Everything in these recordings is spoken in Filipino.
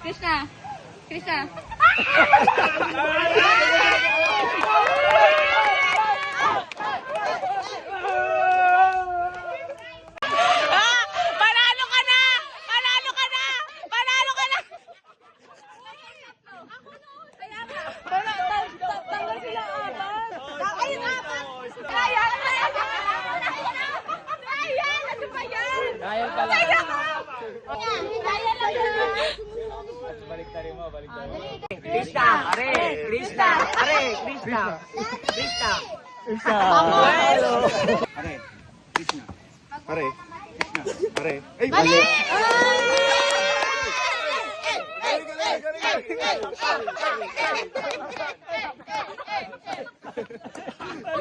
Krishna. Krishna. Panalo ka na! Panalo ka na! Panalo ka na! Tanggal sila apat. Ayun, apat! Kaya! Ano ba yan? Kaya pala. Kaya lang yan. Baliktarin mo, baliktarin mo. Krishna! Are! Krishna! Are! Krishna! Krishna! Pare, Krishna. Pare, Krishna. Pare. Ay, mali!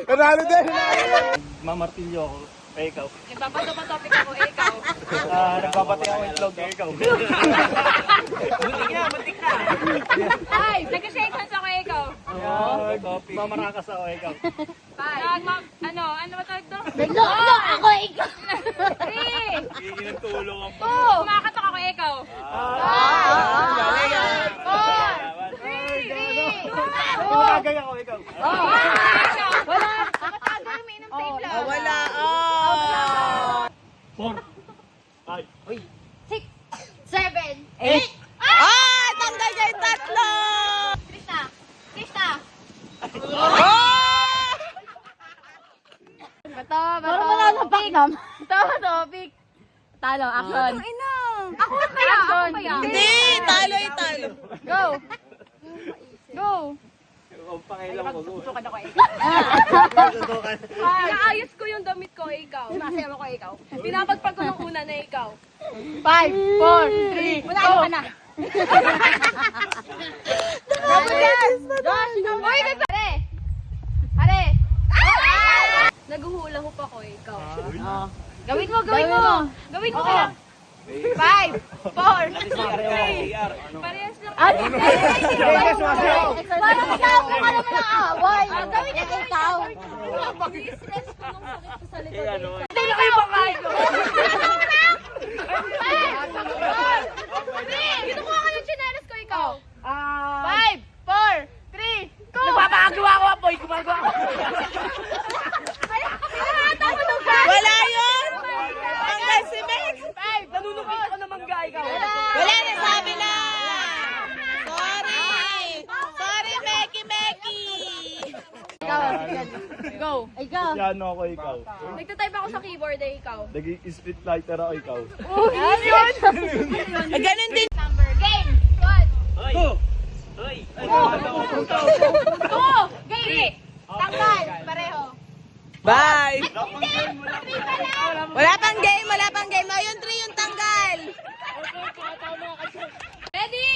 Panalo din! Mamartilyo ako. Kaya ikaw. Nagpapato-topic ako, ikaw. Nagpapatay ako itlog. Kaya ikaw. Muntik na! Muntik na! Ay, nag-shake hands ako, ikaw. Mamarakas ako. Ikaw. Five. Ano ba tawag to? Ako ikaw. Three. Hindi ng tulong ang Two. Kumakatok ako, ikaw. Four. Three. Two. Kaya ako. Ikaw. Wala. Nakatago yung minum tape lang. Wala! 4. 5. 6, 7, 8! Ah! Tanggal niya yung tatlo! Krishna. Krishna. Bato. Parang wala sa paknam. Topic. Talo, action. Ako kaya, ako kaya. Hindi! Talo yung talo. Go. Go. Ang pakialam ko. Susukan ako, ikaw. Inaayos ko yung damit ko, ikaw. Sumasayaw ako, ikaw. Pinapagpag ko ng una na ikaw. 5, 4, 3, Wala ka na. Uy, pare! Pare! Naghuhula-hoop ako, ikaw. Gawin mo, gawin mo! Gawin mo kaya. 5, 4, 3, parehas lang. Parang ikaw ka naman ang away. Gawin niya, Ikaw. Stress ko nung sakit ko sa likod. Ano? Hindi na kayo makain ko. Kinukuha ka ng chinelas ko, ikaw. 5, 4, 3, 2. Nagpapakagawa ko ang boy! Gumagawa ko! Wala yun! Tanggal si Meg! Nanunubig ako ng mangga, ikaw. Wala na sabi na! Sorry! Sorry, Meki! Ikaw, go. Ikaw. Piano ako. Ikaw. Nagtatype ako sa keyboard, ikaw. Naging street lighter ako. Ikaw. Ano yun? Ganun din! Number, game. 1, Go! Hoy! 2, game. Tanggal, pareho. Bye! Wala pang game! Wala pang game! Ayun, 3 yung tanggal! Ready?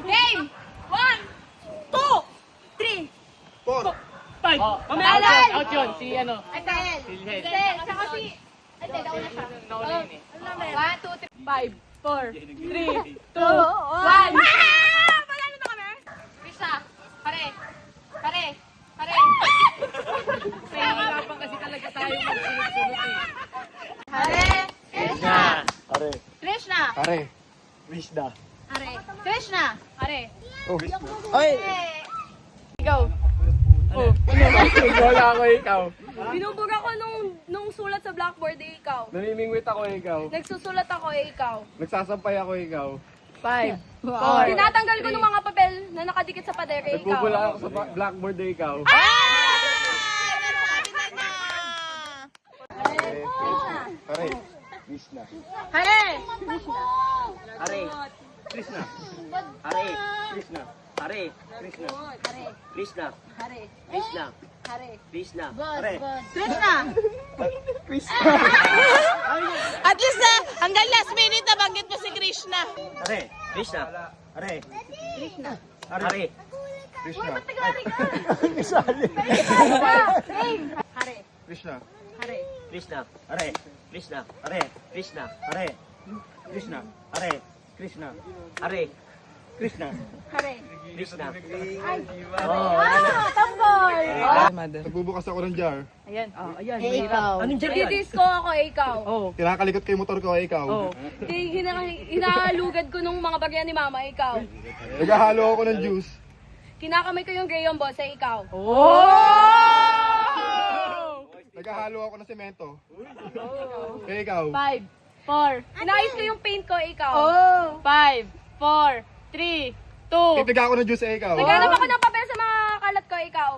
Game! 1, 2, 3. 5! Tanggal! Out yun! Si ano? Ay, dahil. Dahil. Saka si... Ay, dahil. Nauna siya. Nauna yun eh. 1, 2, 3. 5, 4, 3, 2, 1. Malalo na kami? Krishna. Pare. Pare. Pare. Nahihirapan kasi talaga tayo magsunod-sunod eh. Pare. Krishna. Are. Krishna. Pare. Krishna. Pare. Krishna. Pare. Oh. Oy! Ikaw. Wala ako. Ikaw. Binubuga ko nung sulat sa blackboard, ikaw. Namimingwit ako. Ikaw. Nagsusulat ako, ikaw. Nagsasampay ako. Ikaw. 5, 4. Tinatanggal ko ng mga papel na nakadikit sa pader, ikaw. Nagbubula ako sa blackboard. Ikaw. Pare. Krishna. Pare. Are. Krishna. Are. Krishna. Are. Krishna. Krishna. Pare. Krishna. Pare. Krishna. Krishna. At least na, hanggang last minute nabanggit mo si Krishna. Are. Krishna. Are. Krishna. Are. Krishna. Pare. Krishna. Pare. Krishna. Are. Krishna. Are. Krishna. Are. Krishna. Are. Krishna. Are. Krishna. Hare. Krishna. Tanggol. Nagbubukas ako ng jar. Ayan. Ayan. Eh, ikaw. Anong dyan yan? Didisco ako, ikaw. Kinakalikot ko yung motor ko, ikaw. Hinalugad ko nung mga bagyan ni Mama, ikaw. Naghahalo ako ng juice. Kinakamay ko yung Gayon Boss, ikaw. Naghahalo ako ng semento. Ikaw. 5, 4. Inayos ko yung paint ko, ikaw. 5, 4, 3, 2. Tipiga ako ng juice, ikaw. Naghanap ako ng papel sa mga kalat ko, ikaw.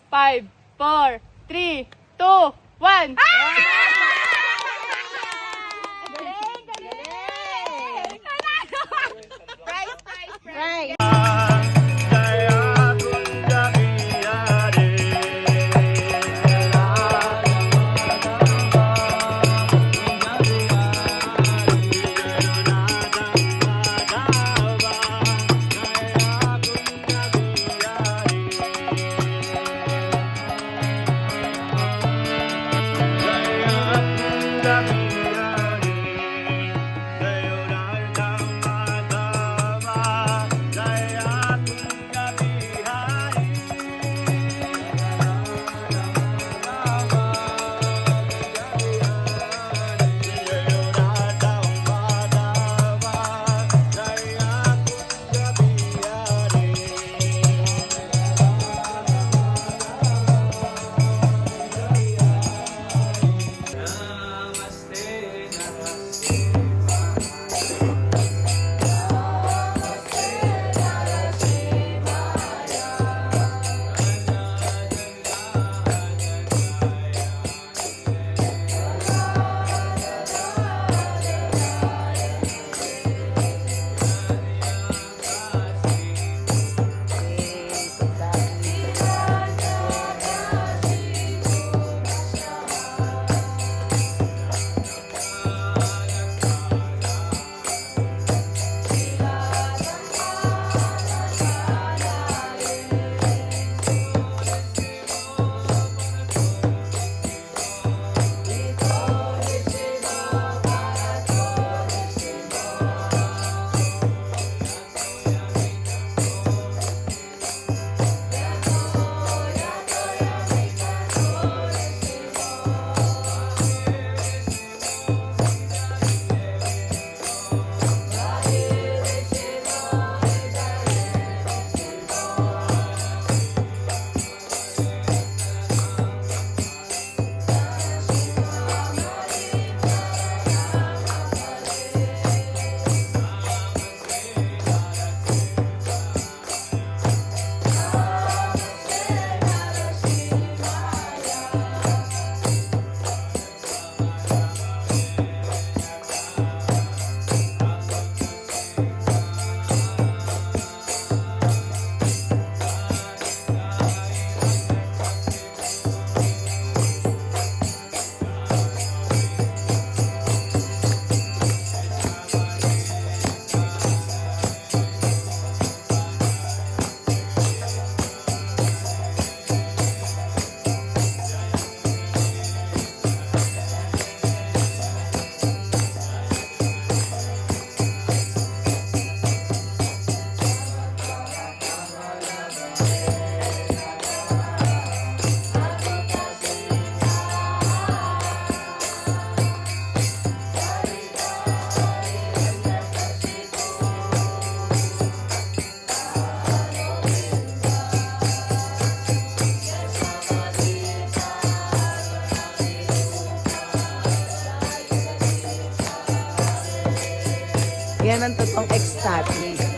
5, 4, 3, 2, 1. Galing! Galing! Prize! Right. Yan ang totoong ecstatic.